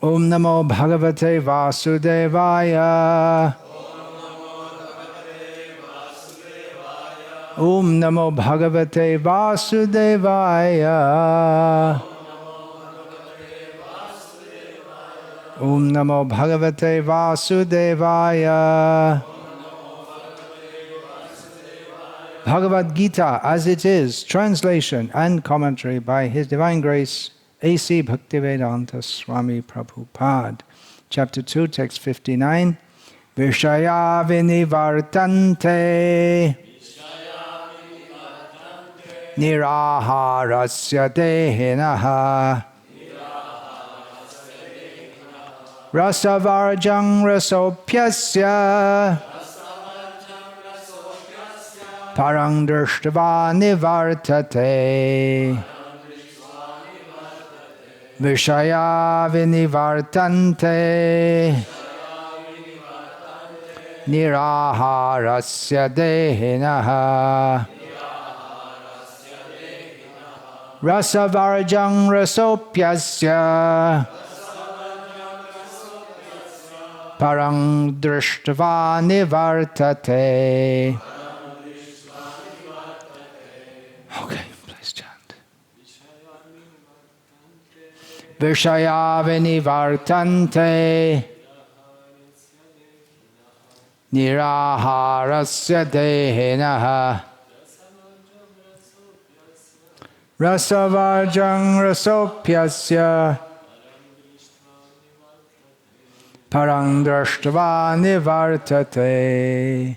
Om Namo Bhagavate Vasudevaya. Om Namo Bhagavate Vasudevaya. Om Namo Bhagavate Vasudevaya. Bhagavad-gita as it is, translation and commentary by His Divine Grace, A.C. Bhaktivedanta Swami Prabhupada. Chapter 2, text 59. Vishaya vinivartante niraharasya dehinaha rasavarjang rasopyasya parang drishtva nivartate vishaya vinivartante niraharasya dehinaha rasavarjang rasopyasya parang drishtva nivartate. Okay, please chant. Vishaya vinivartante niraharasya dehinaha rasavarjang rasopyasya parang drishtva nivartate.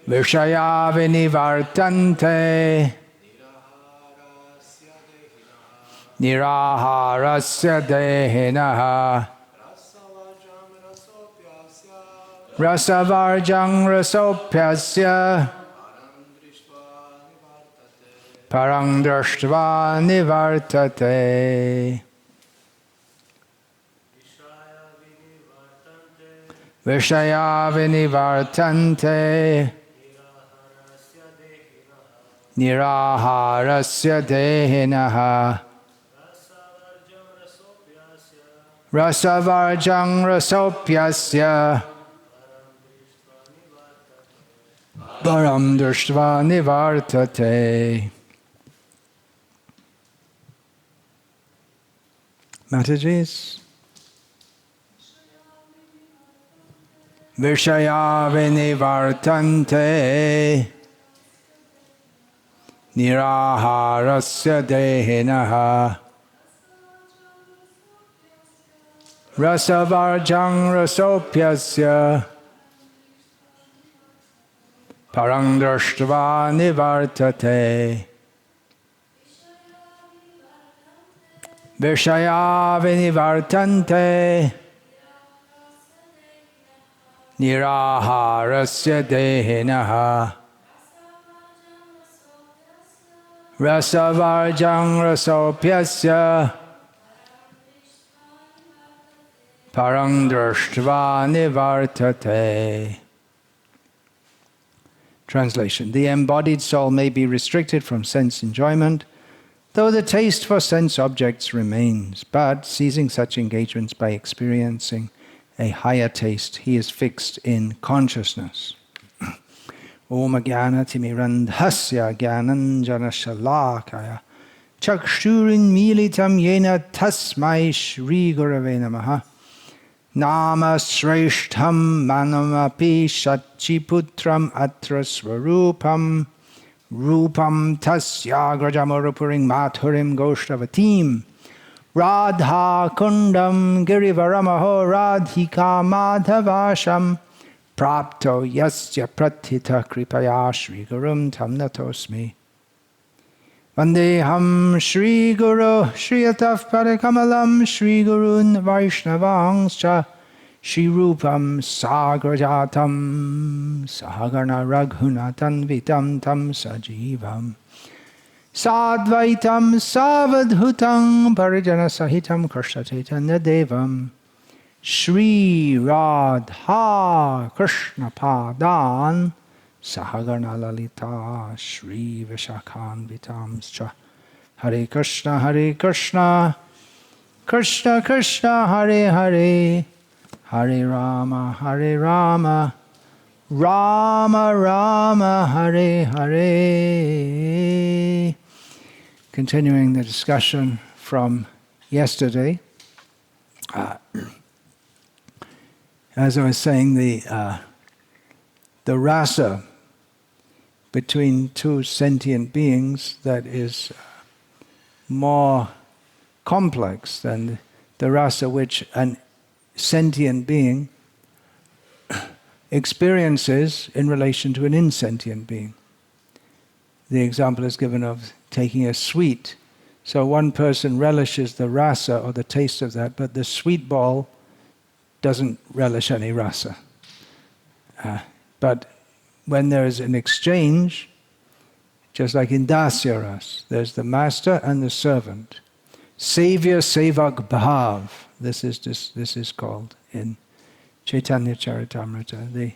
Vishaya vinivartante niraharasya dehinaha rasavarjang rasopyasya parang drishtva nivartate. Vishaya vinivartante niraharasya dehinaha rasavarjang rasopyasya param drishtva nivartate. Mataji's. Vishaya vinivartante niraharasya dehinaha rasavarjang rasopyasya parang drishtva nivartate. Vishaya vinivartante niraharasya dehinaha rasavarjang rasopyasya parang drishtva nivartate. Translation. The embodied soul may be restricted from sense enjoyment, though the taste for sense objects remains, but ceasing such engagements by experiencing a higher taste, he is fixed in consciousness. Om Jnana Timirandhasya Jnananjana Shalakaya Chakshurin Militam Yena Tasmai Shri Gurave Namaha Nama Shreshtham Manamapi Shachiputram Atra Swarupam Rupam Tasya Grajamurupuring Mathurim Goshtavatim Radha Kundam Girivaramaho Radhika Madhavasham Prapto Yasya Pratita Kripaya Shri Gurum Tam Natosmi Vandeham Shri Guru Shriyataf Padakamalam Shri Gurun Vaishnavangscha Shri Rupam Sagrajatam Sagarna Raghunatan Vitam Tam Sajivam Sadvaitam Savadhutam Parijana Sahitam Krishna Chaitanya Devam Shri Radha Krishna Padan Sahagarna Lalita Shri Vishakhan Vitamscha Hare Krishna Krishna Krishna Hare Hare, Hare Rama Hare Rama, Rama Rama Hare Hare. Continuing the discussion from yesterday, as I was saying, the rasa between two sentient beings that is more complex than the rasa which a sentient being experiences in relation to an insentient being. The example is given of taking a sweet. So one person relishes the rasa or the taste of that, but the sweet ball doesn't relish any rasa. But when there is an exchange, just like in dasya ras, there's the master and the servant. Savior Sevak Bhav, this is called in Chaitanya Charitamrita.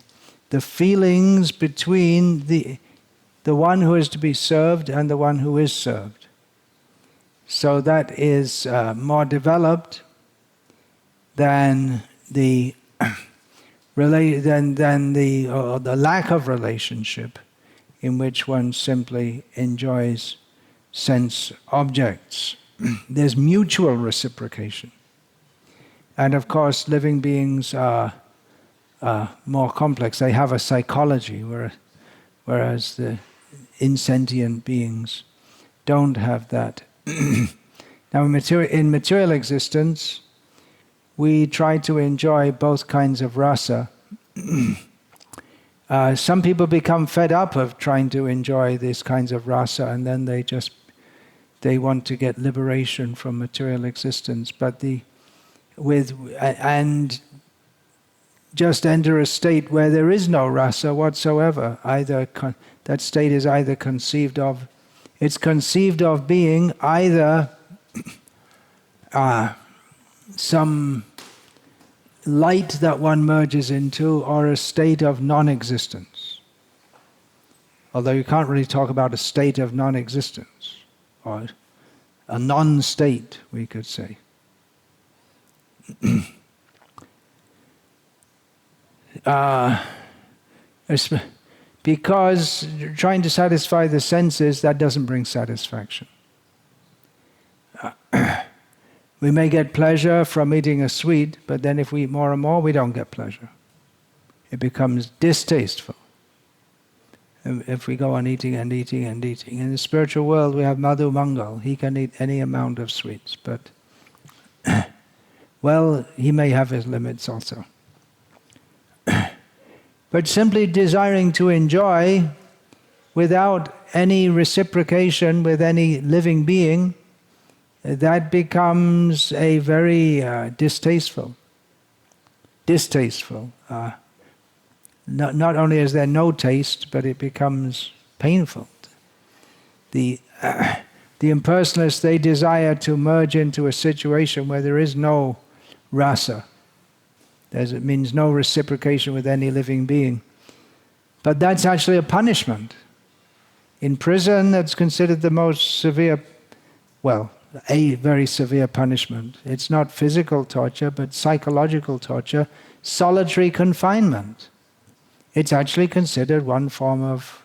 The feelings between the one who is to be served and the one who is served. So that is more developed than the lack of relationship in which one simply enjoys sense objects. There's mutual reciprocation. And of course, living beings are more complex. They have a psychology, whereas the insentient beings don't have that. Now, in material existence, we try to enjoy both kinds of rasa. Some people become fed up of trying to enjoy these kinds of rasa, and then they want to get liberation from material existence. But and just enter a state where there is no rasa whatsoever. That state is either conceived of. It's conceived of being either some light that one merges into, or a state of non-existence. Although you can't really talk about a state of non-existence, or a non-state, we could say. Because trying to satisfy the senses, that doesn't bring satisfaction. We may get pleasure from eating a sweet, but then if we eat more and more, we don't get pleasure. It becomes distasteful. If we go on eating and eating and eating. In the spiritual world, we have Madhu Mangal. He can eat any amount of sweets, but well, he may have his limits also. But simply desiring to enjoy without any reciprocation with any living being, that becomes a very distasteful. Not only is there no taste, but it becomes painful. The impersonalists, they desire to merge into a situation where there is no rasa. It means no reciprocation with any living being. But that's actually a punishment. In prison, that's considered the most severe, a very severe punishment. It's not physical torture, but psychological torture, solitary confinement. It's actually considered one form of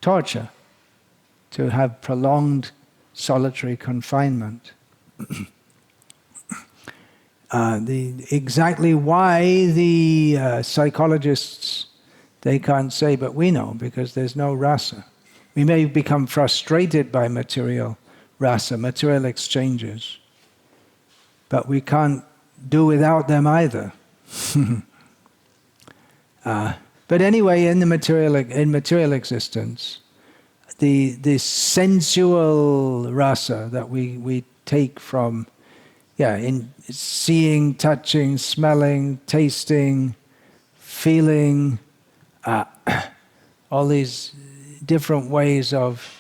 torture, to have prolonged solitary confinement. Exactly why the psychologists, they can't say, but we know, because there's no rasa. We may become frustrated by material rasa, material exchanges, but we can't do without them either. But anyway, in material existence, the sensual rasa that we take from, in seeing, touching, smelling, tasting, feeling, all these different ways of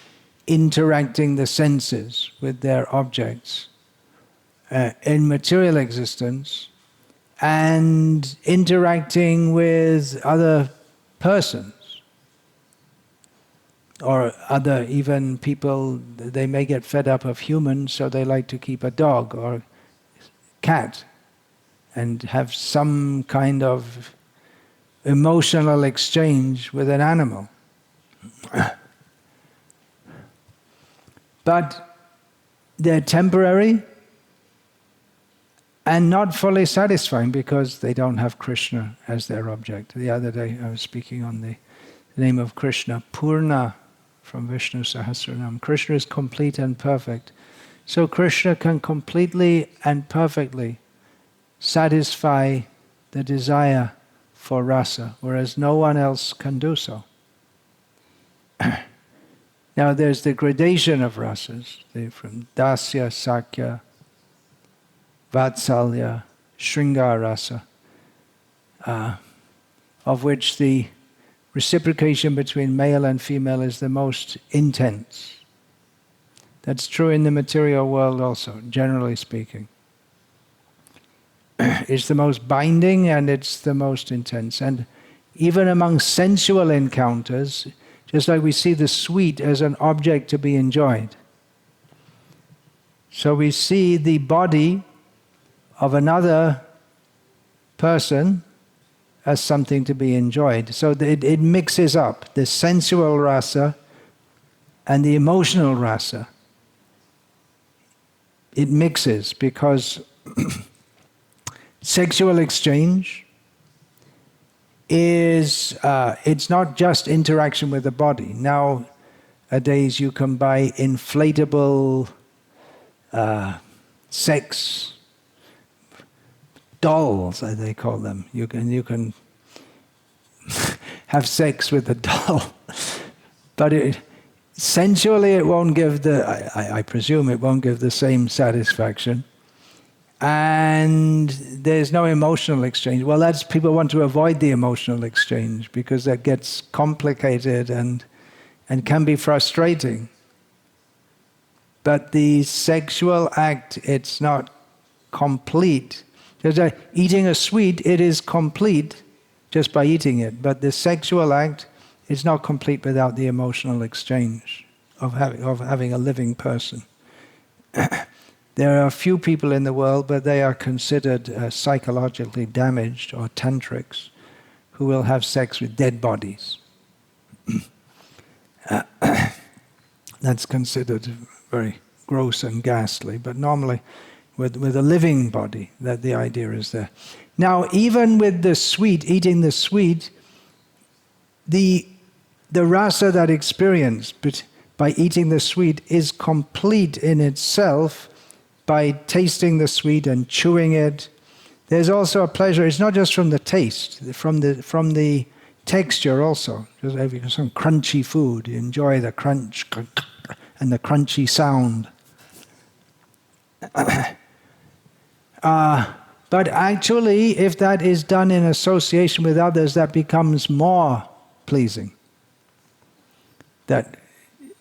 interacting the senses with their objects in material existence, and interacting with other persons, or other even people. They may get fed up of humans, so they like to keep a dog, or cat and have some kind of emotional exchange with an animal. But they're temporary and not fully satisfying because they don't have Krishna as their object. The other day I was speaking on the name of Krishna, Purna, from Vishnu Sahasranam. Krishna is complete and perfect. So Krishna can completely and perfectly satisfy the desire for rasa, whereas no one else can do so. Now there's the gradation of rasas, from dasya, sakya, vatsalya, shringar rasa, of which the reciprocation between male and female is the most intense. That's true in the material world also, generally speaking. It's the most binding and it's the most intense. And even among sensual encounters, just like we see the sweet as an object to be enjoyed, so we see the body of another person as something to be enjoyed. So it mixes up the sensual rasa and the emotional rasa. It mixes because sexual exchange is, it's not just interaction with the body. Nowadays you can buy inflatable sex dolls, as they call them. You can have sex with a doll, but sensually it won't give I presume it won't give the same satisfaction. And there's no emotional exchange. Well, that's, people want to avoid the emotional exchange because that gets complicated and can be frustrating. But the sexual act, it's not complete. Just eating a sweet, it is complete just by eating it. But the sexual act is not complete without the emotional exchange of having a living person. There are a few people in the world, but they are considered psychologically damaged or tantrics, who will have sex with dead bodies. That's considered very gross and ghastly, but normally with a living body, that the idea is there. Now, even with the sweet, eating the sweet, the rasa that experienced by eating the sweet is complete in itself by tasting the sweet and chewing it. There's also a pleasure. It's not just from the taste, from the texture also. Just having some crunchy food, you enjoy the crunch and the crunchy sound. But actually, if that is done in association with others, that becomes more pleasing. That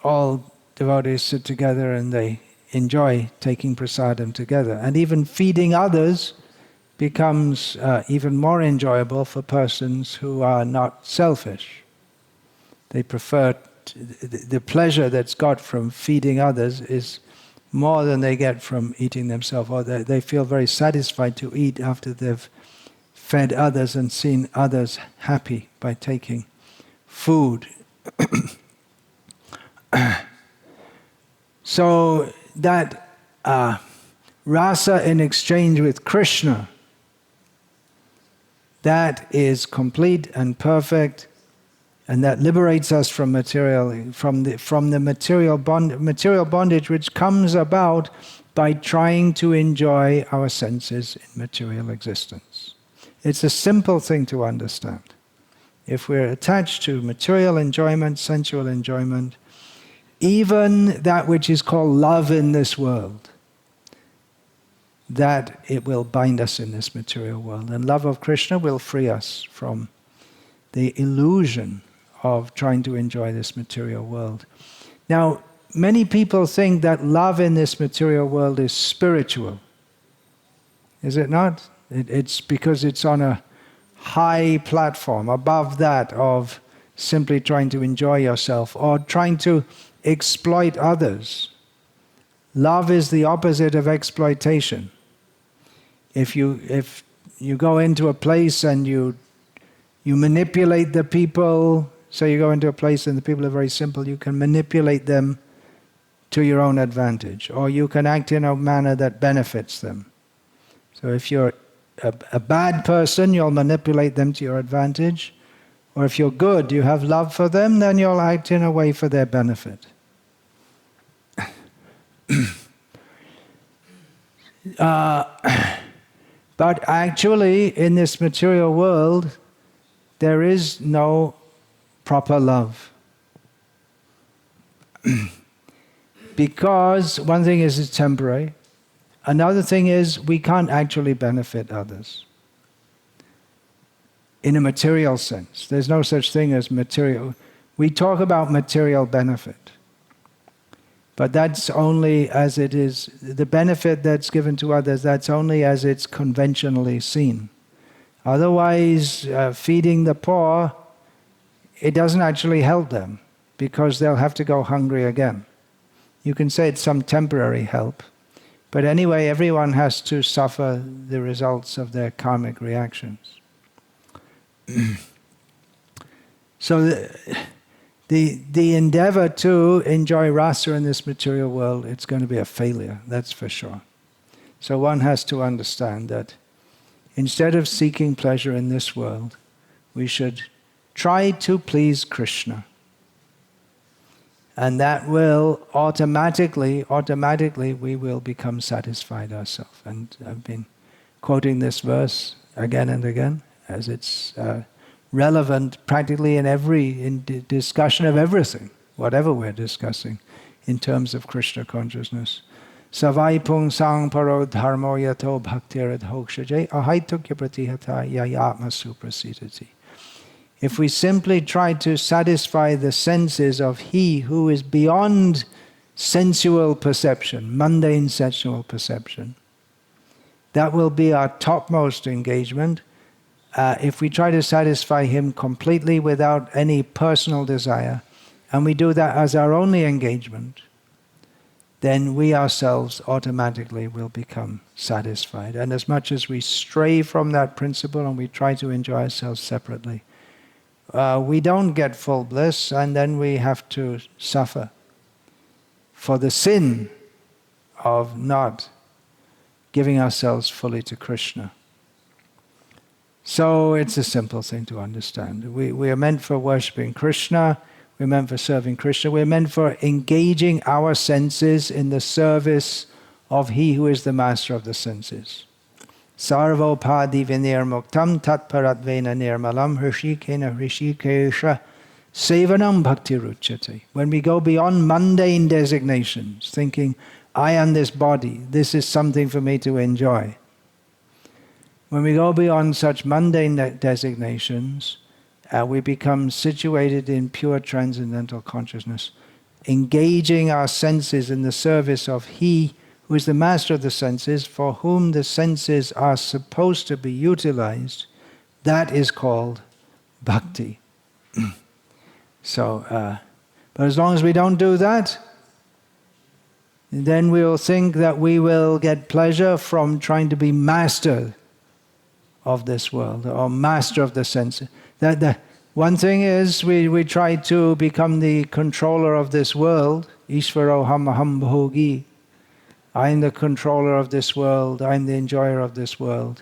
all devotees sit together and they enjoy taking prasadam together. And even feeding others becomes even more enjoyable for persons who are not selfish. They prefer, the pleasure that's got from feeding others is more than they get from eating themselves, or they feel very satisfied to eat after they've fed others and seen others happy by taking food. So that rasa in exchange with Krishna, that is complete and perfect, and that liberates us from the material bondage which comes about by trying to enjoy our senses in material existence. It's a simple thing to understand. If we're attached to material enjoyment, sensual enjoyment, even that which is called love in this world, that it will bind us in this material world. And love of Krishna will free us from the illusion of trying to enjoy this material world. Now, many people think that love in this material world is spiritual. Is it not? It's because it's on a high platform, above that of simply trying to enjoy yourself or trying to exploit others. Love is the opposite of exploitation. If you go into a place and you manipulate the people, so you go into a place and the people are very simple, you can manipulate them to your own advantage, or you can act in a manner that benefits them. So if you're a bad person, you'll manipulate them to your advantage, or if you're good, you have love for them, then you'll act in a way for their benefit. But actually, in this material world, there is no proper love. Because one thing is it's temporary. Another thing is we can't actually benefit others. In a material sense. There's no such thing as material. We talk about material benefit. But that's only as it is, the benefit that's given to others, that's only as it's conventionally seen. Otherwise, feeding the poor, it doesn't actually help them, because they'll have to go hungry again. You can say it's some temporary help, but anyway, everyone has to suffer the results of their karmic reactions. So the endeavor to enjoy rasa in this material world, it's going to be a failure, that's for sure. So one has to understand that instead of seeking pleasure in this world, we should try to please Krishna. And that will automatically we will become satisfied ourselves. And I've been quoting this verse again and again, as it's relevant practically in discussion of everything, whatever we're discussing, in terms of Krishna consciousness. Savai pung sang paro dharmo yato bhaktirad hokshaje ahaitukya pratihata yayatma suprasitati. If we simply try to satisfy the senses of he who is beyond sensual perception, mundane sensual perception, that will be our topmost engagement. If we try to satisfy him completely without any personal desire, and we do that as our only engagement, then we ourselves automatically will become satisfied. And as much as we stray from that principle and we try to enjoy ourselves separately, we don't get full bliss, and then we have to suffer for the sin of not giving ourselves fully to Krishna. So it's a simple thing to understand. We are meant for worshipping Krishna, we're meant for serving Krishna, we're meant for engaging our senses in the service of He who is the master of the senses. Sarvopadi vinirmuktam tatparatvena nirmalam hrishikena hrishikesha sevanam bhakti ruchyate. When we go beyond mundane designations, thinking, I am this body, this is something for me to enjoy. When we go beyond such mundane designations, we become situated in pure transcendental consciousness, engaging our senses in the service of He who is the master of the senses, for whom the senses are supposed to be utilized. That is called bhakti. But as long as we don't do that, then we will think that we will get pleasure from trying to be master of this world, or master of the senses. One thing is, we try to become the controller of this world. Ishvaro ham aham bhogi. I'm the controller of this world, I'm the enjoyer of this world.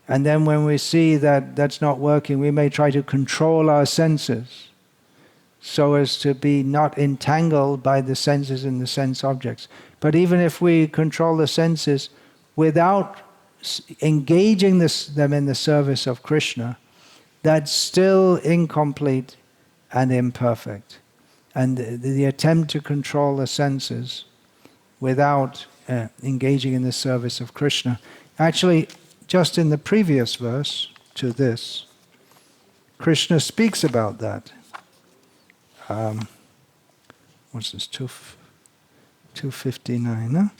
And then when we see that that's not working, we may try to control our senses so as to be not entangled by the senses and the sense objects. But even if we control the senses without engaging them in the service of Krishna, that's still incomplete and imperfect. And the attempt to control the senses without engaging in the service of Krishna. Actually, just in the previous verse to this, Krishna speaks about that. What's this, 259, no?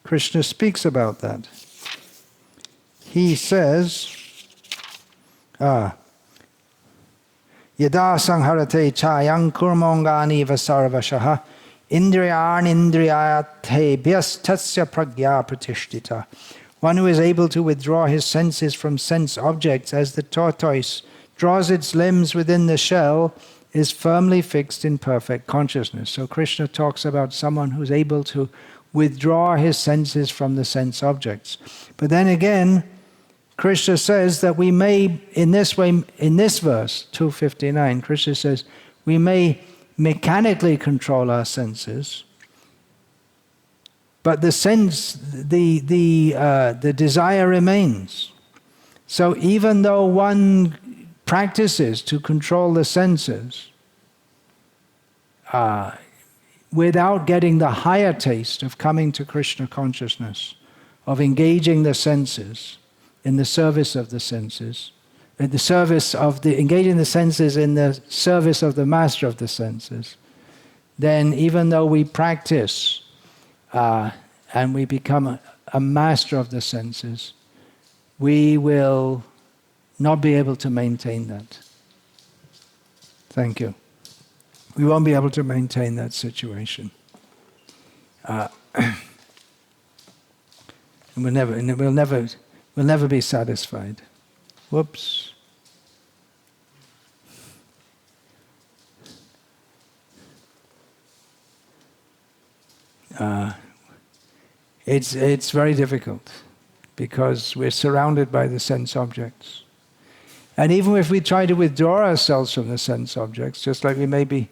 Krishna speaks about that. He says, Yada sangharate chayang kurmongani vasarvashaha Indriyan indriyatebhyas tasya pragya pratishtita One who is able to withdraw his senses from sense objects as the tortoise draws its limbs within the shell is firmly fixed in perfect consciousness. So Krishna talks about someone who's able to withdraw his senses from the sense objects. But then again, Krishna says that we may, in this way, in this verse, 259, Krishna says, we may mechanically control our senses, but the desire remains. So even though one practices to control the senses, without getting the higher taste of coming to Krishna consciousness, of engaging the senses in the service of the senses, engaging the senses in the service of the master of the senses, then even though we practice and we become a master of the senses, we will not be able to maintain that. Thank you. We won't be able to maintain that situation. And we'll never be satisfied. Whoops. It's very difficult because we're surrounded by the sense objects. And even if we try to withdraw ourselves from the sense objects, just like we may be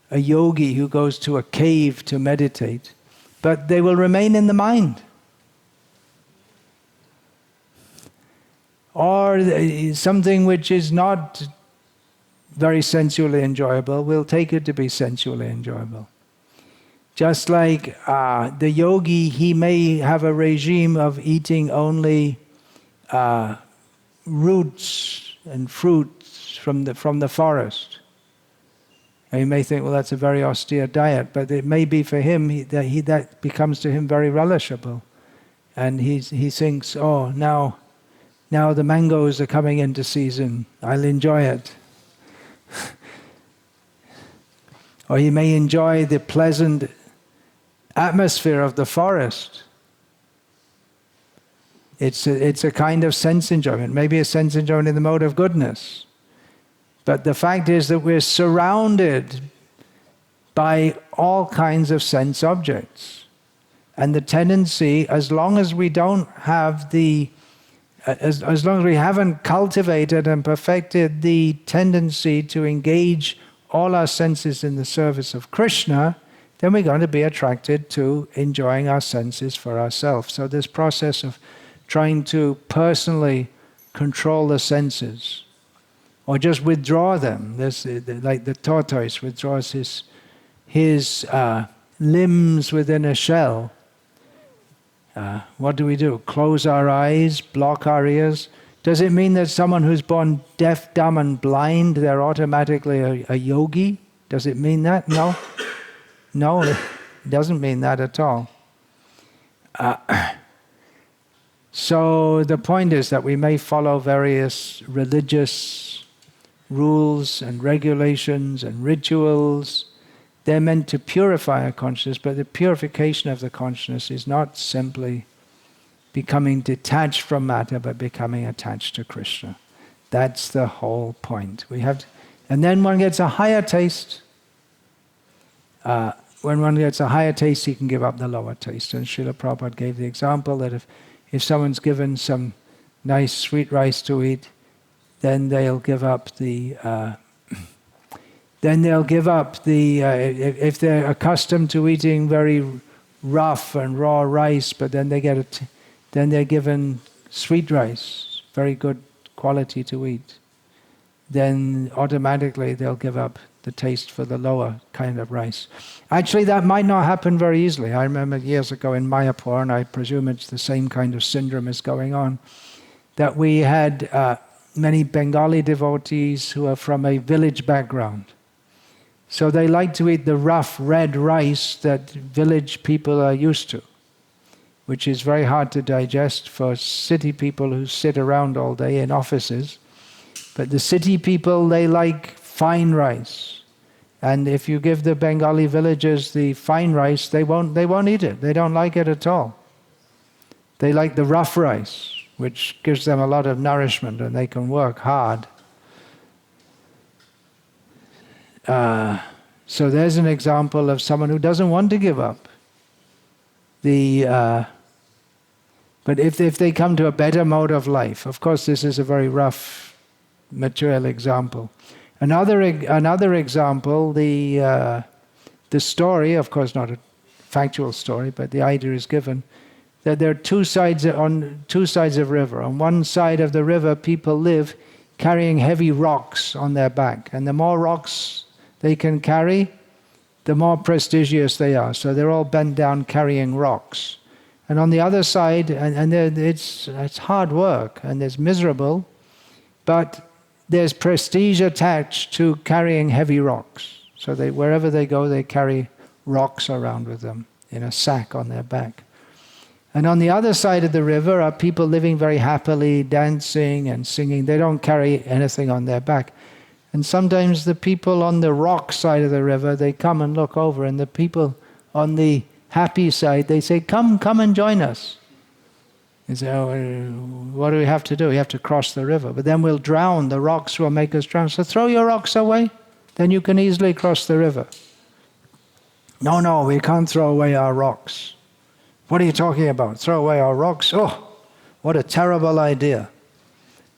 a yogi who goes to a cave to meditate, but they will remain in the mind. Or something which is not very sensually enjoyable, we'll take it to be sensually enjoyable. Just like the yogi, he may have a regime of eating only roots and fruits from the forest. And you may think, well, that's a very austere diet, but it may be for him that becomes to him very relishable, and he thinks, oh, now the mangoes are coming into season, I'll enjoy it. Or he may enjoy the pleasant atmosphere of the forest. It's a kind of sense enjoyment, maybe a sense enjoyment in the mode of goodness. But the fact is that we're surrounded by all kinds of sense objects. And the tendency, as long as we don't have as long as we haven't cultivated and perfected the tendency to engage all our senses in the service of Krishna, then we're going to be attracted to enjoying our senses for ourselves. So this process of trying to personally control the senses, or just withdraw them, like the tortoise withdraws his limbs within a shell. What do? Close our eyes, block our ears? Does it mean that someone who's born deaf, dumb, and blind, they're automatically a yogi? Does it mean that? No. No, it doesn't mean that at all. So the point is that we may follow various religious rules and regulations and rituals. They're meant to purify our consciousness, but the purification of the consciousness is not simply becoming detached from matter, but becoming attached to Krishna. That's the whole point. And then one gets a higher taste. When one gets a higher taste, he can give up the lower taste. And Srila Prabhupada gave the example that if someone's given some nice sweet rice to eat, then they'll give up if they're accustomed to eating very rough and raw rice, but then they're given sweet rice, very good quality to eat, then automatically they'll give up the taste for the lower kind of rice. Actually, that might not happen very easily. I remember years ago in Mayapur, and I presume it's the same kind of syndrome is going on, that we had many Bengali devotees who are from a village background. So they like to eat the rough red rice that village people are used to, which is very hard to digest for city people who sit around all day in offices. But the city people, they like fine rice. And if you give the Bengali villagers the fine rice, they won't eat it. They don't like it at all. They like the rough rice, which gives them a lot of nourishment and they can work hard. So there's an example of someone who doesn't want to give up. But if they come to a better mode of life, of course this is a very rough material example. Another example, the story, of course not a factual story, but the idea is given, that there are two sides of river. On one side of the river, people live carrying heavy rocks on their back. And the more rocks they can carry, the more prestigious they are. So they're all bent down carrying rocks. And on the other side, and it's hard work, and it's miserable, but there's prestige attached to carrying heavy rocks. So wherever they go, they carry rocks around with them in a sack on their back. And on the other side of the river are people living very happily, dancing and singing. They don't carry anything on their back. And sometimes the people on the rock side of the river, they come and look over, and the people on the happy side, they say, come and join us. They say, oh, what do we have to do? We have to cross the river. But then we'll drown. The rocks will make us drown. So throw your rocks away. Then you can easily cross the river. No, we can't throw away our rocks. What are you talking about? Throw away our rocks? Oh, what a terrible idea.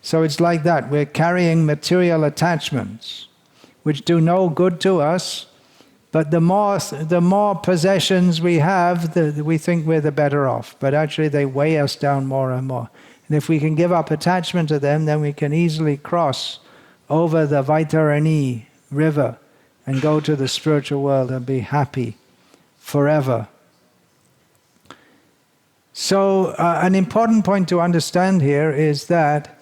So it's like that. We're carrying material attachments which do no good to us, but the more possessions we have, we think we're the better off. But actually they weigh us down more and more. And if we can give up attachment to them, then we can easily cross over the Vaitarani river and go to the spiritual world and be happy forever. So an important point to understand here is that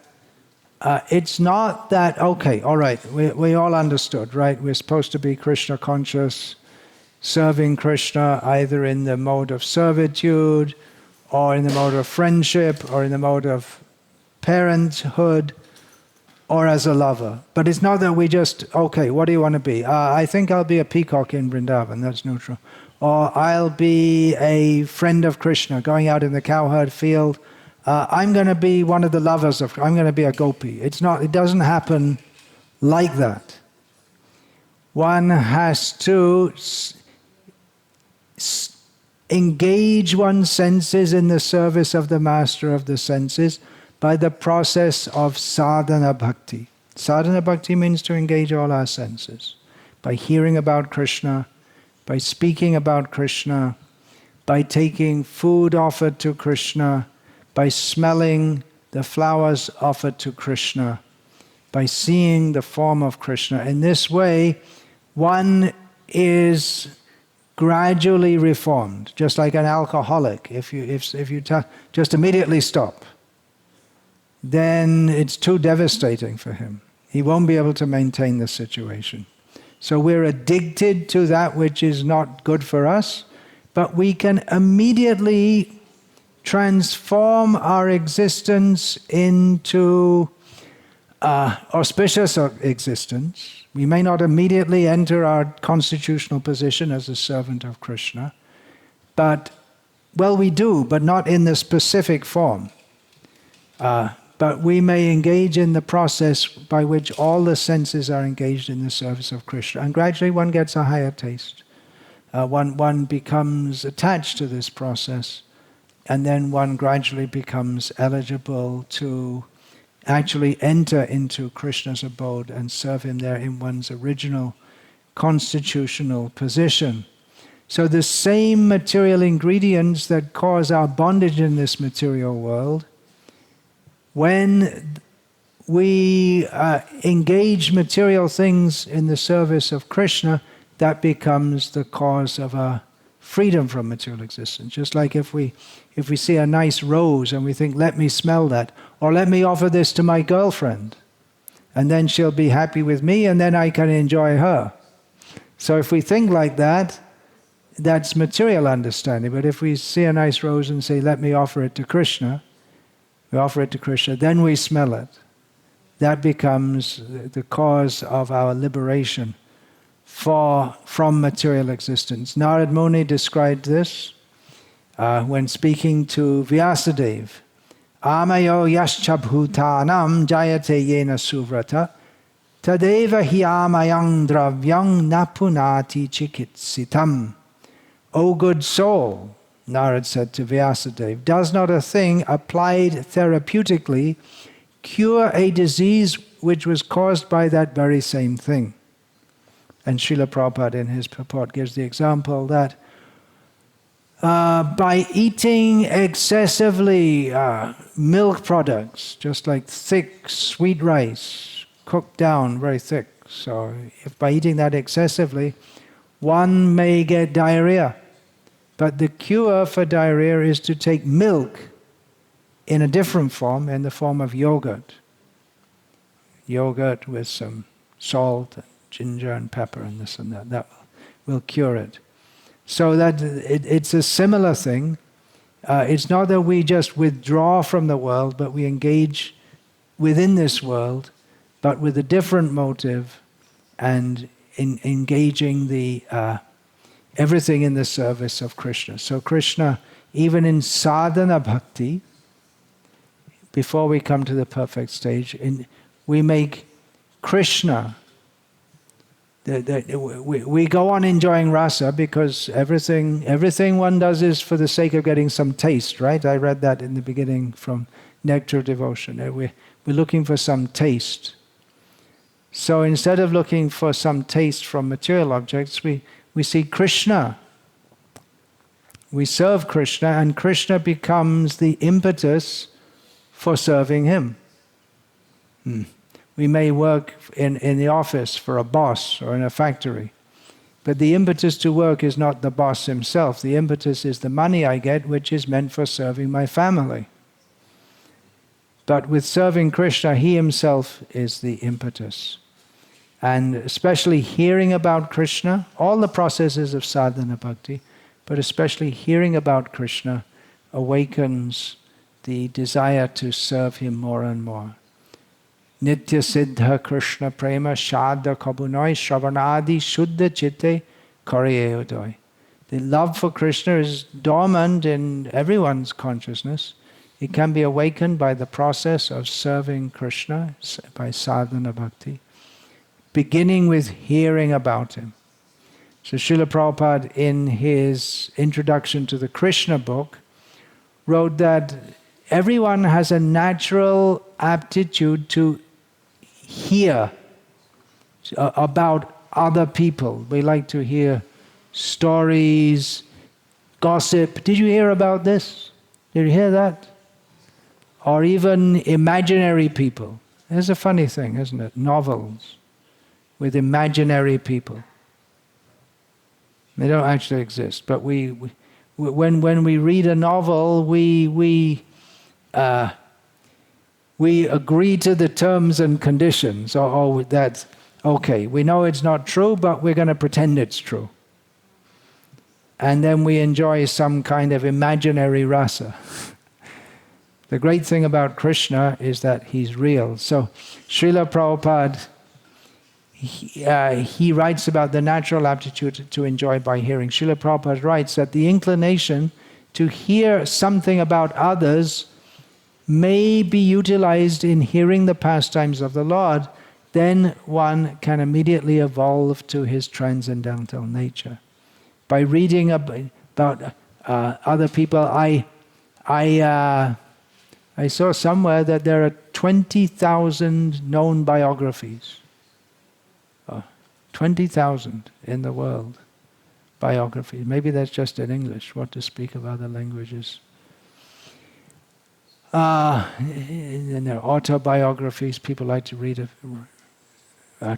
it's not that, okay, all right, we all understood, right? We're supposed to be Krishna conscious, serving Krishna either in the mode of servitude, or in the mode of friendship, or in the mode of parenthood, or as a lover. But it's not that we just, okay, what do you want to be? I think I'll be a peacock in Vrindavan, that's neutral. Or I'll be a friend of Krishna, going out in the cowherd field. I'm going to be one of the lovers of, I'm going to be a gopi. It doesn't happen like that. One has to engage one's senses in the service of the master of the senses by the process of sadhana bhakti. Sadhana bhakti means to engage all our senses by hearing about Krishna, by speaking about Krishna, by taking food offered to Krishna, by smelling the flowers offered to Krishna, by seeing the form of Krishna. In this way, one is gradually reformed, just like an alcoholic. If you just immediately stop, then it's too devastating for him. He won't be able to maintain the situation. So we're addicted to that which is not good for us, but we can immediately transform our existence into auspicious existence. We may not immediately enter our constitutional position as a servant of Krishna, but, well, we do, but not in the specific form. But we may engage in the process by which all the senses are engaged in the service of Krishna. And gradually one gets a higher taste. One becomes attached to this process. And then one gradually becomes eligible to actually enter into Krishna's abode and serve him there in one's original constitutional position. So the same material ingredients that cause our bondage in this material world, when we engage material things in the service of Krishna, that becomes the cause of our freedom from material existence. Just like if we see a nice rose and we think, let me smell that, or let me offer this to my girlfriend, and then she'll be happy with me, and then I can enjoy her. So if we think like that, that's material understanding. But if we see a nice rose and say, let me offer it to Krishna, we offer it to Krishna, then we smell it. That becomes the cause of our liberation from material existence. Narad Muni described this. when speaking to Vyasadeva. Amayo yascha bhutanam jayate yena suvrata tadeva hi amayang dravyang napunati chikitsitam. O good soul, Narad said to Vyasadeva, does not a thing applied therapeutically cure a disease which was caused by that very same thing? And Srila Prabhupada in his purport gives the example that by eating excessively milk products, just like thick sweet rice, cooked down very thick. So if by eating that excessively, one may get diarrhea. But the cure for diarrhea is to take milk in a different form, in the form of yogurt. Yogurt with some salt, and ginger and pepper and this and that. That will cure it. So that it's a similar thing. It's not that we just withdraw from the world, but we engage within this world, but with a different motive, and in engaging the everything in the service of Krishna. So Krishna, even in sadhana bhakti, before we come to the perfect stage, we make Krishna. We go on enjoying rasa because everything one does is for the sake of getting some taste, right? I read that in the beginning from Nectar Devotion. We're looking for some taste. So instead of looking for some taste from material objects, we see Krishna. We serve Krishna, and Krishna becomes the impetus for serving him. We may work in the office for a boss or in a factory, but the impetus to work is not the boss himself. The impetus is the money I get, which is meant for serving my family. But with serving Krishna, he himself is the impetus. And especially hearing about Krishna, all the processes of sadhana bhakti, but especially hearing about Krishna awakens the desire to serve him more and more. Nitya siddha Krishna prema shadha kabunoi shravanadi shuddha chitte kariyodoi. The love for Krishna is dormant in everyone's consciousness. It can be awakened by the process of serving Krishna, by sadhana bhakti, beginning with hearing about him. So Srila Prabhupada, in his introduction to the Krishna book, wrote that everyone has a natural aptitude to hear about other people. We like to hear stories, gossip. Did you hear about this? Did you hear that? Or even imaginary people. It's a funny thing, isn't it? Novels with imaginary people. They don't actually exist, but when we read a novel, we agree to the terms and conditions. Oh, that's okay. We know it's not true, but we're going to pretend it's true. And then we enjoy some kind of imaginary rasa. The great thing about Krishna is that he's real. So Srila Prabhupada, he writes about the natural aptitude to enjoy by hearing. Srila Prabhupada writes that the inclination to hear something about others may be utilized in hearing the pastimes of the Lord, then one can immediately evolve to his transcendental nature. By reading about other people, I saw somewhere that there are 20,000 known biographies. 20,000 in the world, biographies. Maybe that's just in English, what to speak of other languages. And there are autobiographies. People like to read,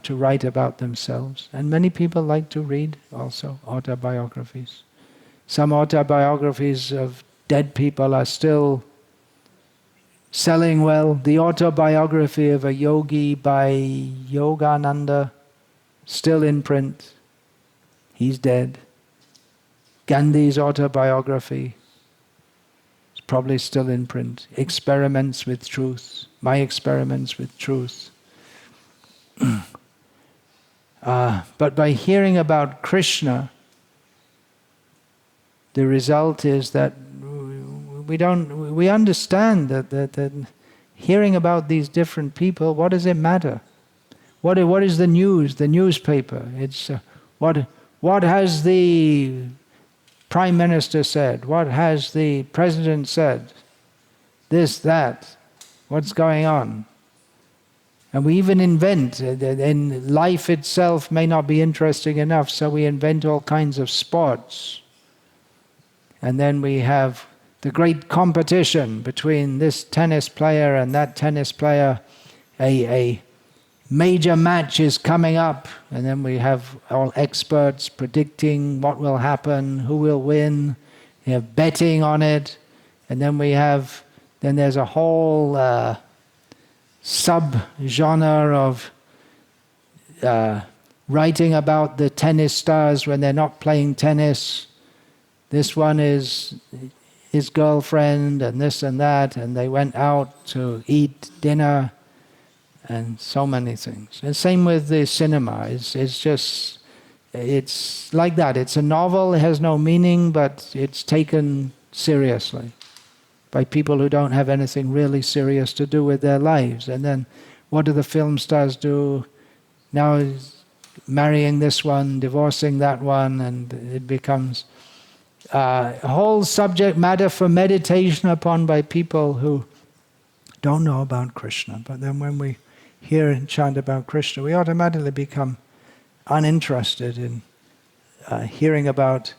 to write about themselves. And many people like to read also autobiographies. Some autobiographies of dead people are still selling well. The autobiography of a yogi by Yogananda, still in print. He's dead. Gandhi's autobiography, probably still in print. Experiments with Truth. My Experiments with Truth. But by hearing about Krishna, the result is that we understand that hearing about these different people, what does it matter? What is the news, the newspaper? It's what has the Prime Minister said? What has the President said? This, that. What's going on? And we even invent, and life itself may not be interesting enough, so we invent all kinds of sports. And then we have the great competition between this tennis player and that tennis player. A major match is coming up, and then we have all experts predicting what will happen, who will win. We have betting on it, and then there's a whole sub-genre of writing about the tennis stars when they're not playing tennis. This one is his girlfriend and this and that, and they went out to eat dinner, and so many things. And same with the cinema. It's like that. It's a novel, it has no meaning, but it's taken seriously by people who don't have anything really serious to do with their lives. And then what do the film stars do? Now he's marrying this one, divorcing that one, and it becomes a whole subject matter for meditation upon by people who don't know about Krishna. But then when we hear and chant about Krishna, we automatically become uninterested in hearing about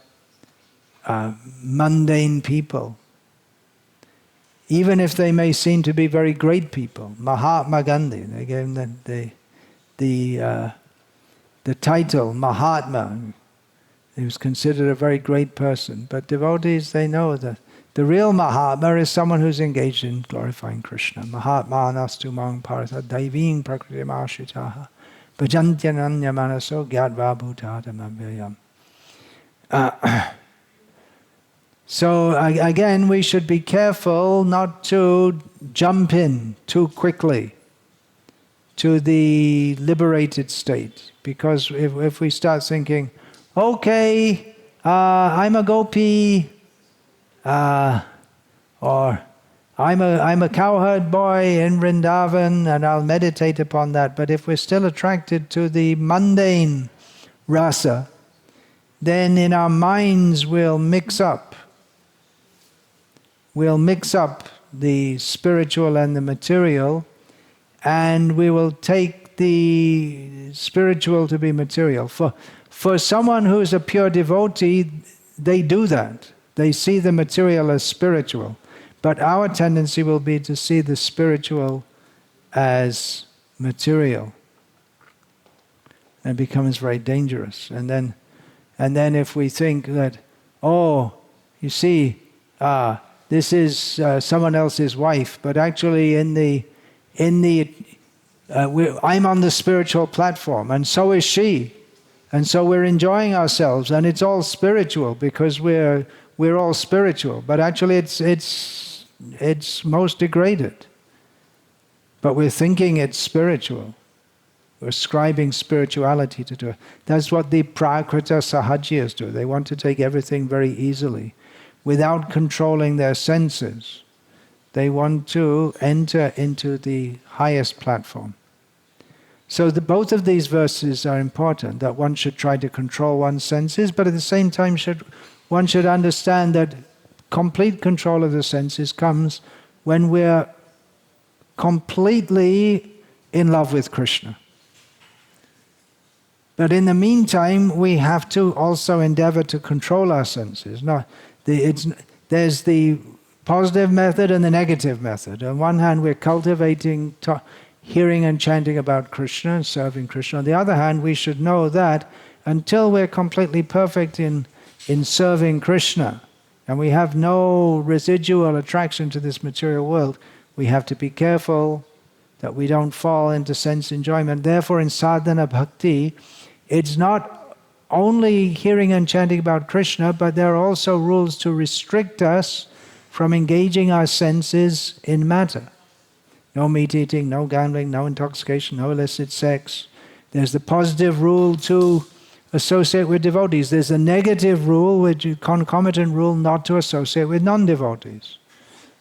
mundane people, even if they may seem to be very great people. Mahatma Gandhi, they gave him the title Mahatma. He was considered a very great person. But devotees, they know that the real Mahatma is someone who's engaged in glorifying Krishna. Mahatma nastu mang parasa daiving prakritim ashritaha bhajantyananya manaso gyatva bhutadam avyayam. So again, we should be careful not to jump in too quickly to the liberated state. Because if we start thinking, okay, I'm a gopi, or I'm a cowherd boy in Vrindavan, and I'll meditate upon that. But if we're still attracted to the mundane rasa, then in our minds we'll mix up the spiritual and the material, and we will take the spiritual to be material. For someone who is a pure devotee, they do that. They see the material as spiritual. But our tendency will be to see the spiritual as material. And it becomes very dangerous. And then if we think that, oh, you see, this is someone else's wife, but actually I'm on the spiritual platform, and so is she. And so we're enjoying ourselves, and it's all spiritual because we're all spiritual. But actually it's most degraded. But we're thinking it's spiritual. We're ascribing spirituality to it. That's what the Prakrita Sahajiyas do. They want to take everything very easily, without controlling their senses. They want to enter into the highest platform. So both of these verses are important, that one should try to control one's senses, but at the same time one should understand that complete control of the senses comes when we're completely in love with Krishna. But in the meantime, we have to also endeavor to control our senses. There's the positive method and the negative method. On one hand, we're cultivating hearing and chanting about Krishna and serving Krishna. On the other hand, we should know that until we're completely perfect in serving Krishna, and we have no residual attraction to this material world, we have to be careful that we don't fall into sense enjoyment. Therefore, in sadhana bhakti, it's not only hearing and chanting about Krishna, but there are also rules to restrict us from engaging our senses in matter. No meat eating, no gambling, no intoxication, no illicit sex. There's the positive rule to associate with devotees. There's a negative rule, which is concomitant rule not to associate with non-devotees.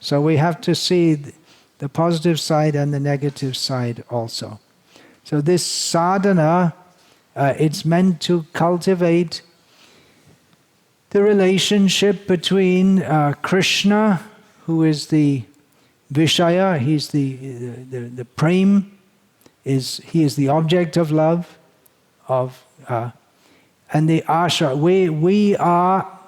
So we have to see the positive side and the negative side also. So this sadhana, it's meant to cultivate the relationship between Krishna, who is the Vishaya, he's the prem, he is the object of love, and the asha. We are,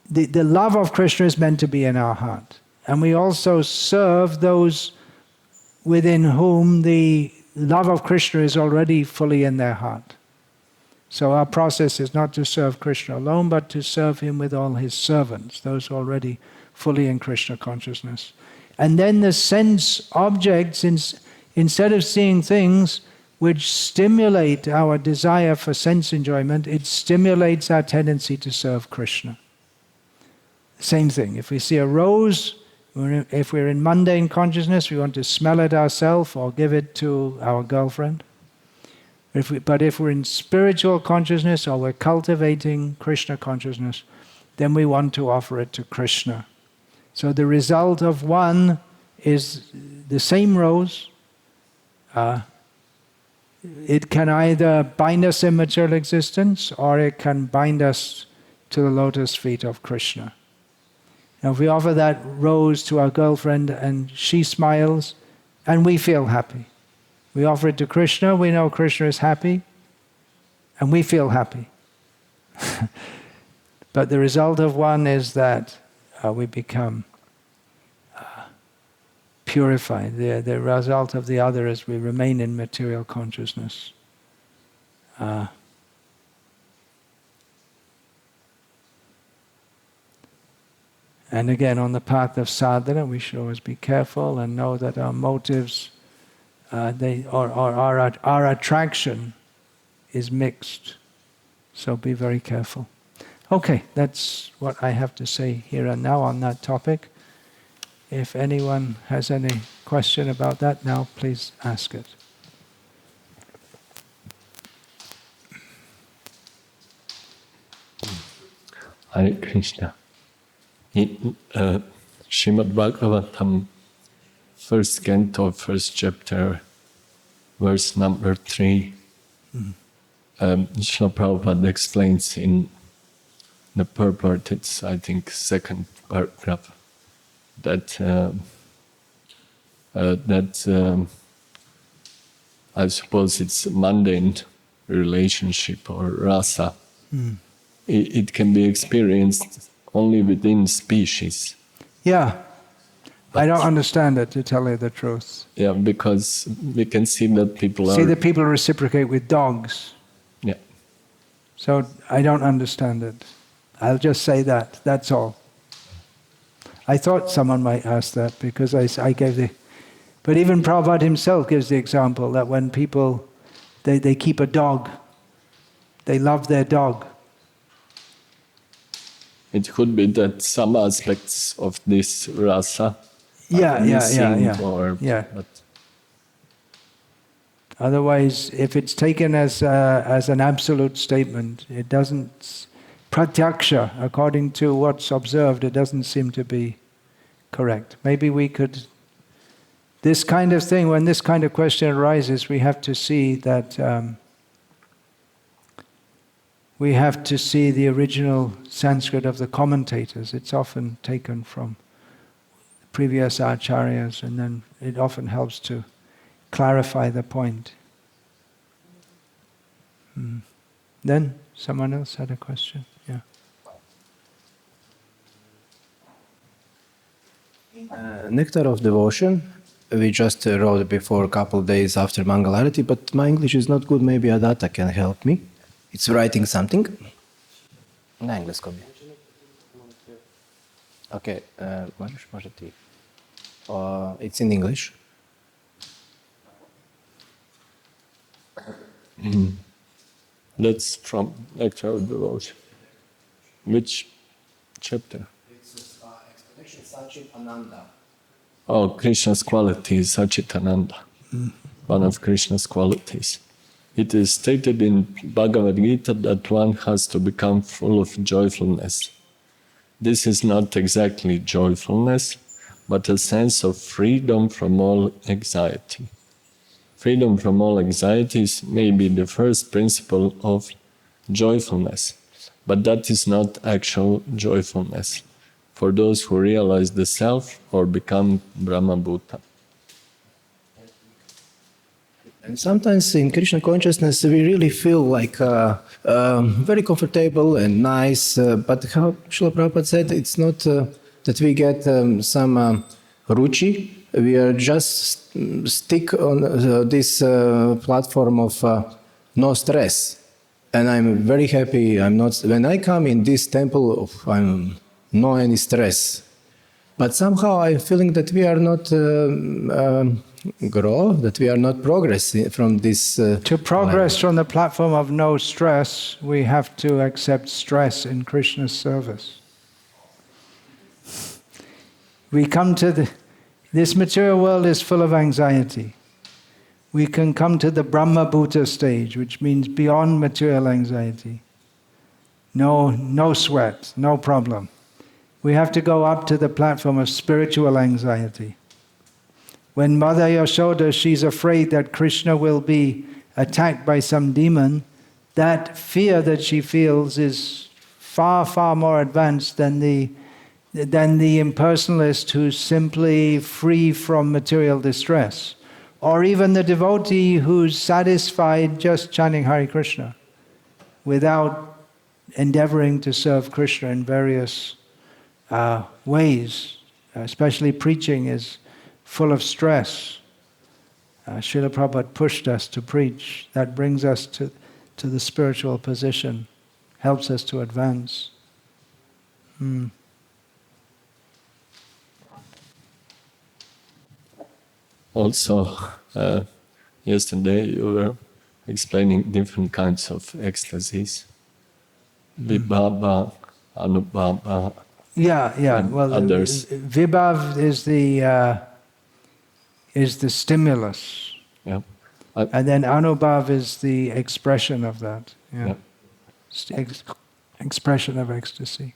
the love of Krishna is meant to be in our heart. And we also serve those within whom the love of Krishna is already fully in their heart. So our process is not to serve Krishna alone, but to serve him with all his servants, those already fully in Krishna consciousness. And then the sense objects, instead of seeing things which stimulate our desire for sense enjoyment, it stimulates our tendency to serve Krishna. Same thing. If we see a rose, if we're in mundane consciousness, we want to smell it ourselves or give it to our girlfriend. But if we're in spiritual consciousness or we're cultivating Krishna consciousness, then we want to offer it to Krishna. So the result of one is the same rose. It can either bind us in material existence or it can bind us to the lotus feet of Krishna. Now, if we offer that rose to our girlfriend and she smiles and we feel happy. We offer it to Krishna, we know Krishna is happy and we feel happy. But the result of one is that we become purified. The result of the other is we remain in material consciousness. And again, on the path of sadhana, we should always be careful and know that our motives, our attraction is mixed. So be very careful. Okay, that's what I have to say here and now on that topic. If anyone has any question about that now, please ask it. Hare Krishna. In Srimad Bhagavatam, first canto, first chapter, verse number 3, Srila Prabhupada explains in the purport, it's I think second paragraph, that I suppose it's a mundane relationship or rasa. It can be experienced only within species. Yeah, but I don't understand it, to tell you the truth. Yeah, because we can see that people See that people reciprocate with dogs. Yeah. So I don't understand it. I'll just say that, that's all. I thought someone might ask that because I gave the... But even Prabhupada himself gives the example that when people, they keep a dog, they love their dog. It could be that some aspects of this rasa Yeah. But otherwise, if it's taken as an absolute statement, it doesn't... Pratyaksha, according to what's observed, it doesn't seem to be correct. Maybe we could... This kind of thing, when this kind of question arises, we have to see that... we have to see the original Sanskrit of the commentators. It's often taken from previous acharyas, and then it often helps to clarify the point. Then, someone else had a question? Yeah. Nectar of Devotion, we just wrote before a couple of days after Mangalarati, but my English is not good, maybe Adata can help me. It's writing something. На английском. Okay, может ты. It's in English. that's from Nectar of Devotion. Which chapter? It's explanation Sachit Ananda. Oh, Krishna's qualities, Sachitananda. One of Krishna's qualities. It is stated in Bhagavad-gita that one has to become full of joyfulness. This is not exactly joyfulness, but a sense of freedom from all anxiety. Freedom from all anxieties may be the first principle of joyfulness, but that is not actual joyfulness for those who realize the self or become Brahma-bhuta. And sometimes in Krishna consciousness we really feel like very comfortable and nice, but how Srila Prabhupada said, it's not that we get some ruchi, we are just stick on this platform of no stress. And I'm very happy, I'm not, when I come in this temple, I'm no any stress. But somehow I'm feeling that we are not grow, that we are not progressing from this. To progress from the platform of no stress, we have to accept stress in Krishna's service. We come to this material world is full of anxiety. We can come to the Brahma-bhuta stage, which means beyond material anxiety. No sweat, no problem. We have to go up to the platform of spiritual anxiety. When Mother Yashoda, she's afraid that Krishna will be attacked by some demon, that fear that she feels is far, far more advanced than the impersonalist who's simply free from material distress, or even the devotee who's satisfied just chanting Hare Krishna without endeavoring to serve Krishna in various ways. Especially preaching is full of stress. Srila Prabhupada pushed us to preach. That brings us to the spiritual position, helps us to advance. Also, yesterday you were explaining different kinds of ecstasies. Vibhava, Anubhava. Yeah. Well, others. Vibhav is the stimulus. Yeah. And then Anubhav is the expression of that. Yeah. Expression of ecstasy.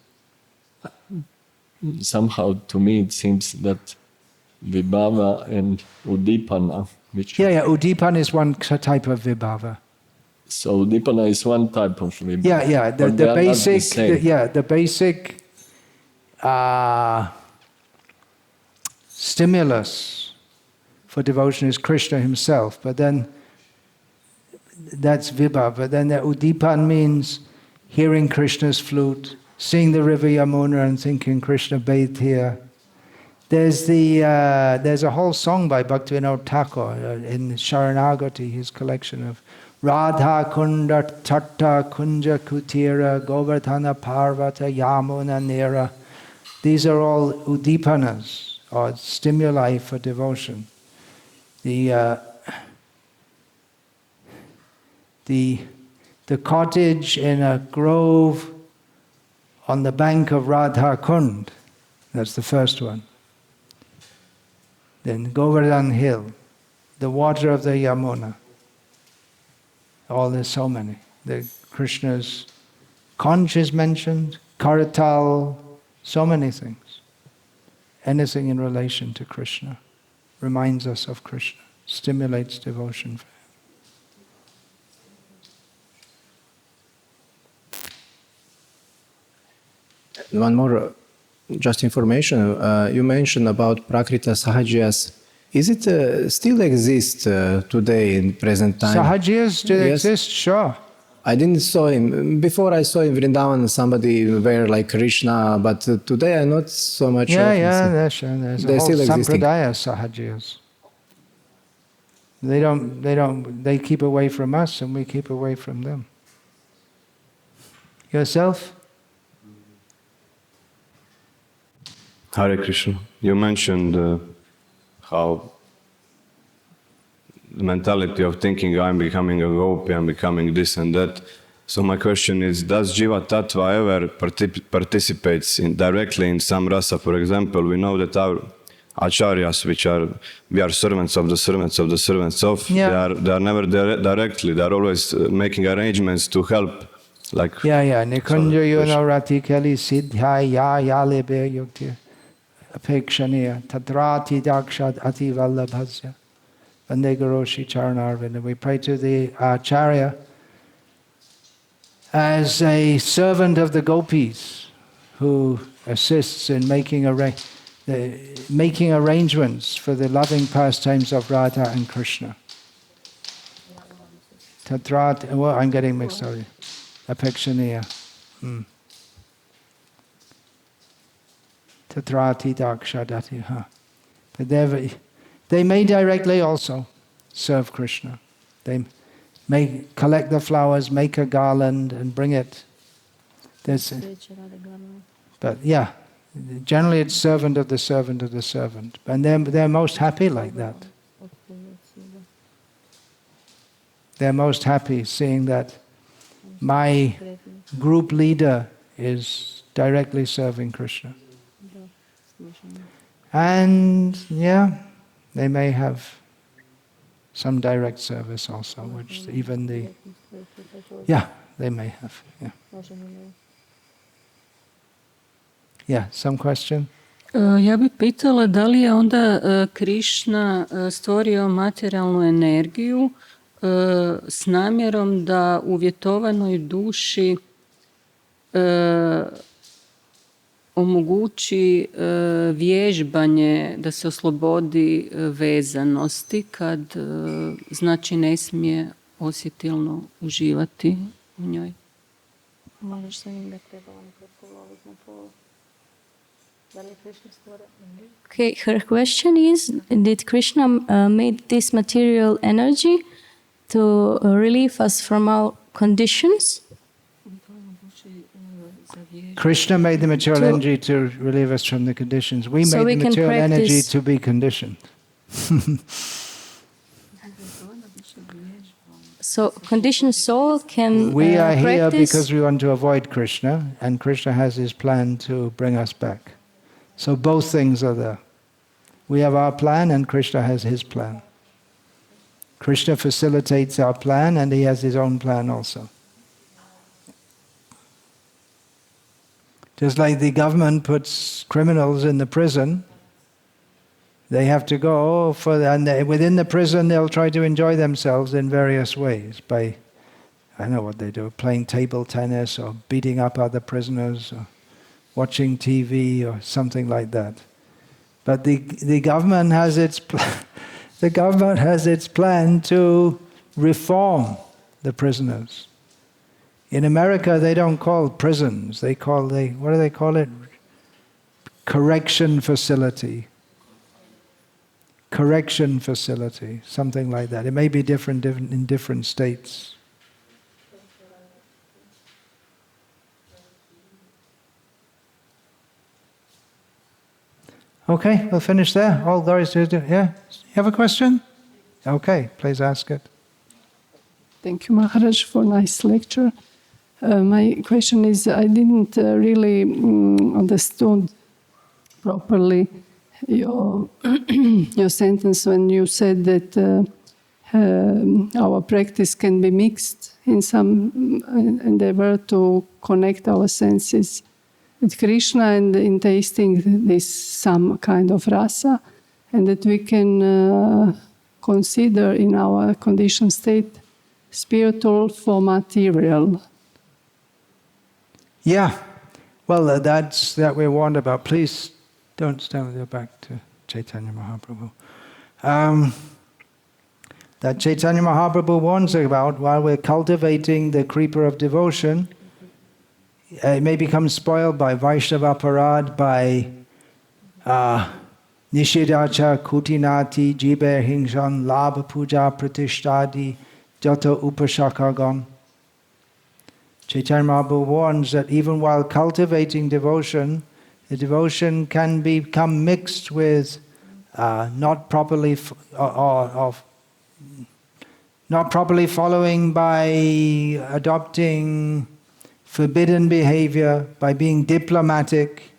Somehow to me it seems that Vibhava and Udipana, which... Yeah, Udipana is one type of Vibhava. So Udipana is one type of Vibhava. Yeah, the basic stimulus for devotion is Krishna himself, but then that's Vibhava. But then the Udipan means hearing Krishna's flute, seeing the river Yamuna and thinking Krishna bathed here. There's a whole song by Bhaktivinoda Thakur in Sharanagati, his collection of Radha Kunda Tatta Kunja Kutira Govardhana Parvata Yamuna Nera. These are all udipanas, or stimuli for devotion. The cottage in a grove on the bank of Radha Kund, that's the first one. Then Govardhan Hill, the water of the Yamuna. There's so many. The Krishna's conch is mentioned, Karatal, so many things. Anything in relation to Krishna reminds us of Krishna, stimulates devotion for him. One more just information. You mentioned about Prakrita Sahajiyas. Is it still exist today in present time? Sahajiyas still exist, sure. I didn't saw him. Before I saw in Vrindavan somebody wear like Krishna, but today I'm not so much. There's a whole sampradaya Sahajiyas. They keep away from us and we keep away from them. Yourself? Hare Krishna. You mentioned how the mentality of thinking I'm becoming a gopi, I'm becoming this and that. So my question is, does Jiva Tattva ever participates directly in some rasa? For example, we know that our acharyas, we are servants of the servants of the servants of, they are never directly, they are always making arrangements to help. Like Nikunja Yono Rati Kali Siddhya Ya Lebe Yukti. apekshaniya tatrati dakshad ati vallabhasya vande guroshi charanarvinda. We pray to the Acharya as a servant of the gopis who assists in making arrangements for the loving pastimes of Radha and Krishna. Tatrat, well, I'm getting mixed up. Apekshaniya. Tatrati dakshadati. But they may directly also serve Krishna. They may collect the flowers, make a garland, and bring it. But yeah, generally it's servant of the servant of the servant. And they're most happy like that. They're most happy seeing that my group leader is directly serving Krishna. And yeah, they may have some direct service also, which even they may have. Yeah, some question? Ja bih pitala da li je onda Krišna stvorio materijalnu energiju s namjerom da uvjetovanoj duši omogući vježbanje da se oslobodi vezanosti kad znači ne smije osjetilno uživati u njoj. Možeš sa njim da trebala prepoloviti na polu. Okay, her question is, did Krishna made this material energy to relieve us from our conditions? Krishna made the material energy to relieve us from the conditions. We made the material energy to be conditioned. So conditioned soul can we are here practice because we want to avoid Krishna, and Krishna has his plan to bring us back. So both things are there. We have our plan and Krishna has his plan. Krishna facilitates our plan and he has his own plan also. Just like the government puts criminals in the prison, they have to go and within the prison they'll try to enjoy themselves in various ways by, I know what they do, playing table tennis or beating up other prisoners or watching TV or something like that. But the government has its plan to reform the prisoners. In America, they don't call prisons. What do they call it? Correction facility. Correction facility, something like that. It may be different in different states. Okay, we'll finish there. All glories to you. Yeah? You have a question? Okay, please ask it. Thank you, Maharaj, for nice lecture. My question is, I didn't really understood properly your sentence when you said that our practice can be mixed in some endeavor to connect our senses with Krishna and in tasting this some kind of rasa, and that we can consider in our conditioned state spiritual for material. Yeah, well, that's that we warned about. Please don't stand with your back to Chaitanya Mahaprabhu. That Chaitanya Mahaprabhu warns about while we're cultivating the creeper of devotion, it may become spoiled by Vaishnava Parad, by Nishidacha, Kutinati, Jiber Hingshan, Labha Puja, Pratishtadi, Jata Upashakagon. Chaitanya Mahaprabhu warns that even while cultivating devotion, the devotion can become mixed with not properly following, by adopting forbidden behavior, by being diplomatic,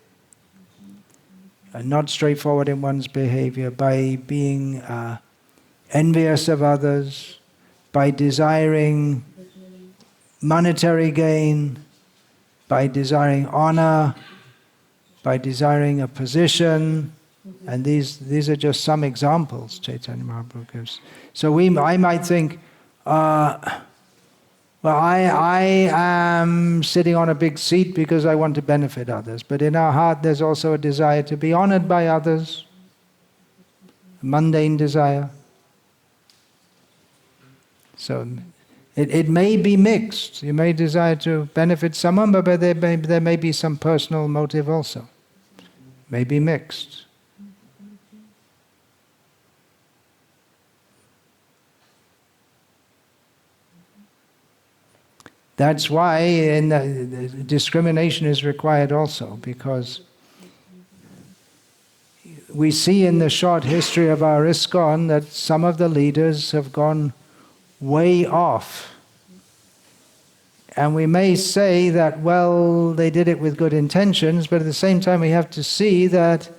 not straightforward in one's behavior, by being envious of others, by desiring monetary gain, by desiring honor, by desiring a position, and these are just some examples Chaitanya Mahaprabhu gives. So I might think, well, I am sitting on a big seat because I want to benefit others. But in our heart there's also a desire to be honored by others, a mundane desire. So it may be mixed. You may desire to benefit someone, but there may be some personal motive also. May be mixed. That's why discrimination is required also, because we see in the short history of our ISKCON that some of the leaders have gone way off. And we may say that, well, they did it with good intentions, but at the same time we have to see that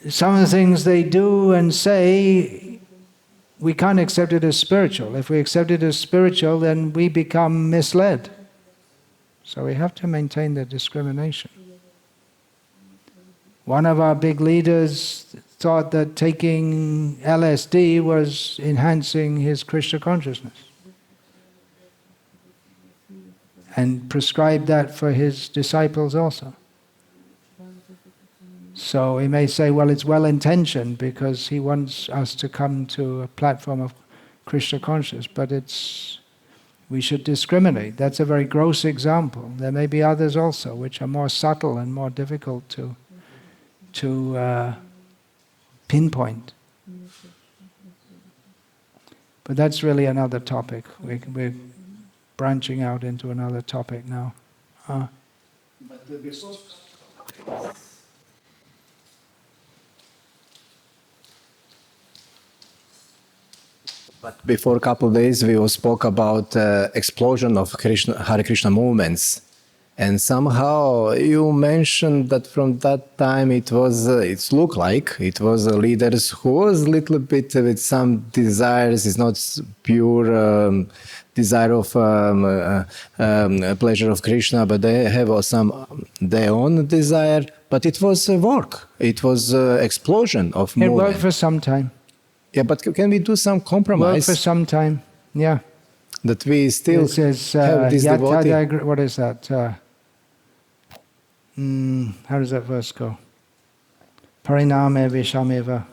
some of the things they do and say, we can't accept it as spiritual. If we accept it as spiritual, then we become misled. So we have to maintain the discrimination. One of our big leaders thought that taking LSD was enhancing his Krishna consciousness, and prescribed that for his disciples also. So he may say, well, it's well-intentioned because he wants us to come to a platform of Krishna consciousness, but we should discriminate. That's a very gross example. There may be others also which are more subtle and more difficult to pinpoint. But that's really another topic. We're branching out into another topic now. But before a couple of days, we spoke about explosion of Hare Krishna movements, and somehow you mentioned that from that time it looked like it was leaders who was a little bit with some desires. It's not pure desire of pleasure of Krishna, but they have some their own desire. But it was work. It was explosion of movement. It worked for some time. Yeah, but can we do some compromise? Work for some time, yeah. That we still have this devotee. What is that? How does that verse go? Pariname vishameva.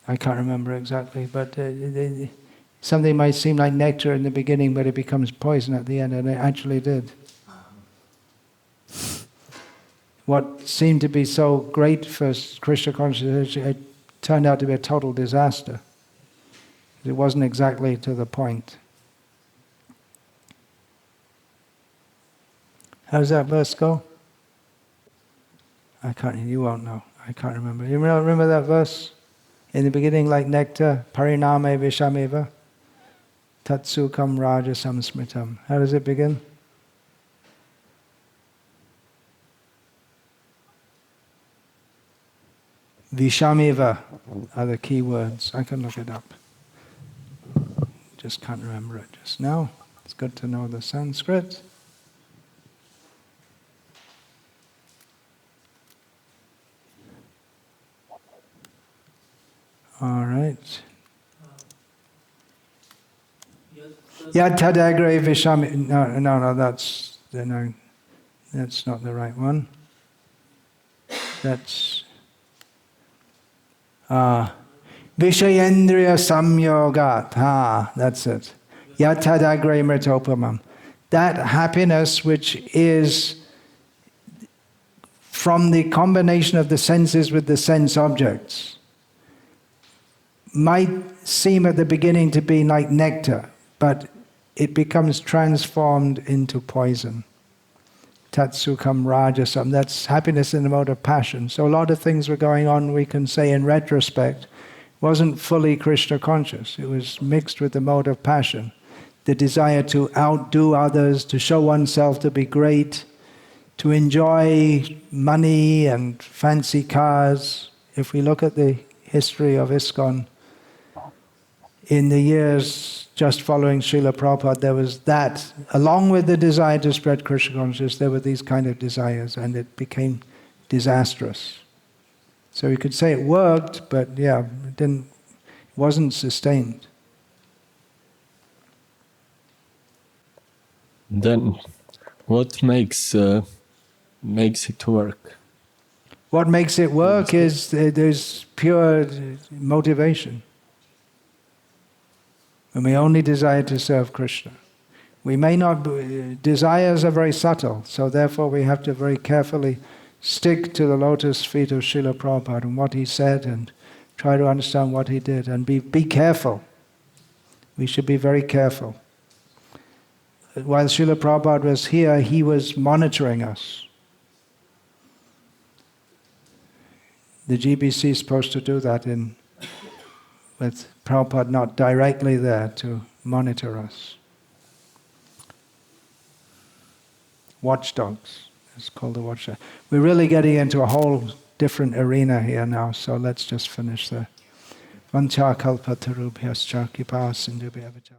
I can't remember exactly, but something might seem like nectar in the beginning, but it becomes poison at the end, and it actually did. What seemed to be so great for Krishna consciousness, it turned out to be a total disaster. It wasn't exactly to the point. How does that verse go? You won't know. I can't remember. You remember that verse? In the beginning, like nectar, pariname vishameva, tatsukam raja samsmritam. How does it begin? Vishameva are the key words. I can look it up. Just can't remember it just now. It's good to know the Sanskrit. All right. Yatadagre vishami. No, that's not the right one. That's Vishayendriya samyogat. That's it. Yatadagre mritopamam. That happiness which is from the combination of the senses with the sense objects might seem at the beginning to be like nectar, but it becomes transformed into poison. Tatsukam rajasam, that's happiness in the mode of passion. So a lot of things were going on, we can say in retrospect, wasn't fully Krishna conscious. It was mixed with the mode of passion. The desire to outdo others, to show oneself to be great, to enjoy money and fancy cars. If we look at the history of ISKCON, in the years just following Srila Prabhupada, there was that, along with the desire to spread Krishna consciousness, there were these kind of desires, and it became disastrous. So you could say it worked, but yeah, it wasn't sustained. Then, what makes it work? What makes it work is there's pure motivation. And we only desire to serve Krishna. We may not, desires are very subtle, so therefore we have to very carefully stick to the lotus feet of Srila Prabhupada and what he said, and try to understand what he did, and be careful. We should be very careful. While Srila Prabhupada was here, he was monitoring us. The GBC is supposed to do that with Prabhupada not directly there to monitor us. Watchdogs, it's called the watchdog. We're really getting into a whole different arena here now, so let's just finish there. Vancha kalpatarubhyascha kripa sindhubhyavacha.